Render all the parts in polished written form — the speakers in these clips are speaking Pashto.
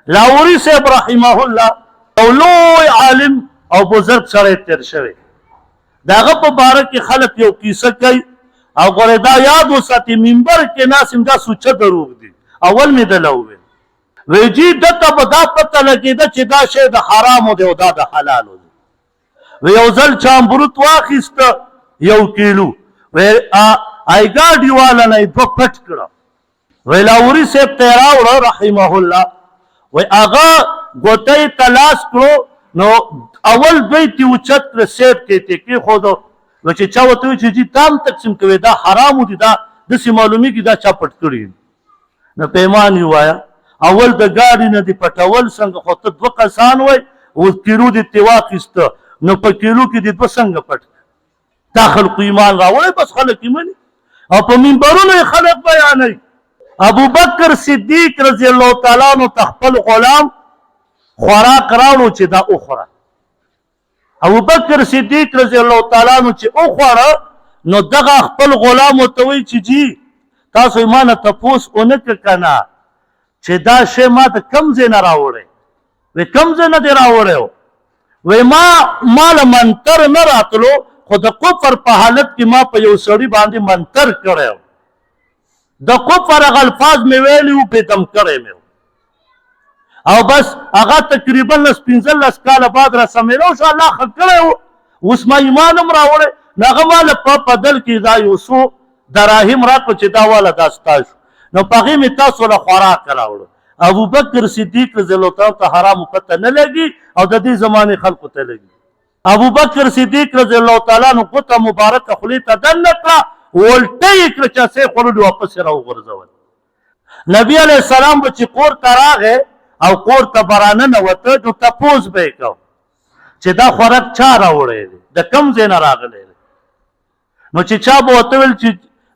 لاهوري صاحب رحمه الله یو لوی عالم او بزرګ سړی تېر شوی د هغه په باره کې خلک یو کیسه کوي او ګورې دا یاد وساتي منبر کې ناست یم دا سوچه دروغ دي اول مې دله وویل وی جي دته به دا پته لګېده چې دا شی د حرامو دی او دا د حلالو دی وی یو ځل چا امبروت واخیسته 1 کیلو وی ایګاډي والا نه یې 2 پټ کړه وی لاهوري صاحب ته یې راوړه رحمه الله وی هغه ګوته یې تلاس کړو نو اول 2 ته اوچت کړه سیب کې یې کېښودو نو چې چا ورته وایي چې جي تا هم تقسیم کوې دا حرامو دي دا داسې معلومیږي دا چا پټ کړي نو پیمان یې ووایه اول د ګاډي نه دې پټول څنګه خو ته 2 کسان وای اوس کیلو دې ترې واخیسته نو په کیلو کې دې 2 څنګه پټ دا خلکو ایمان راوړی بس خلک یې مني او په منبرونو یې خلک بیانوي ابوبکر صدیق رضی الله تعالی عنه ته خپل غلام خوراک راوړو چې دا وخوره ابوبکر صدیق رضی الله تعالی عنه چې وخوړه نو دغه خپل غلام ورته وایي چې جي تاسو یې ما نه تپوس ونه کړ که نه چې دا شی ما ته کوم ځای نه راوړی وی کوم ځای نه دې راوړی وی ما له منتر نه راتلو خو د کفر په حالت کې ما په یو سړي باندې منتر کړی د کفر هغه الفاظ مې ویلي وو بېدم کړی مې او بس هغه تقریبا 15 کاله بعد را سمیلو شو الله ښه کړی و اوس ما ایمان هم راوړی نو هغه ما له په بدل کې دا یو څو دراهم راکړو چې دا واله دا ستا شو نو په هغې مې تاسو له خوراک راوړو ابوبکر صدیق رضی الله تعالی ته حرامو پته نه لګي او د دې زمانې خلکو ته لګي ابوبکر صدیق رضی الله تعالی عنه ګوته مبارکه خولې ته دننه کړه ولټه یې کړه چې هسې یې خوړلي واپس یې راوغورځول نبي علیه السلام به چې کور ته راغی او کور ته به راننوته نو تپوس به یې کو چې دا خوراک چا راوړی دی د کوم ځای نه راغلی دی نو چې چا به ورته ویل چې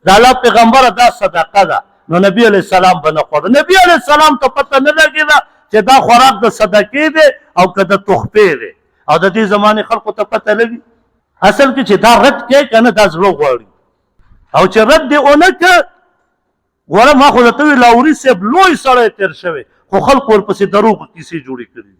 د الله پیغمبره دا صدقه ده نو نبی علیه السلام به نه خوړه نبی علیه السلام ته پته نه لګېده چې دا خوراک د صدقې دی او که د تحفې دی او د دې زمانې خلکو ته پته لګي اصل کې چې دا رد کوې که نه دا زړه غواړي او چې رد دې ونه که ګوره ما خو درته وویل لاهوري صاحب لوی سړی تېر شوی خو خلکو ورپسې دروغ کیسې جوړې کړي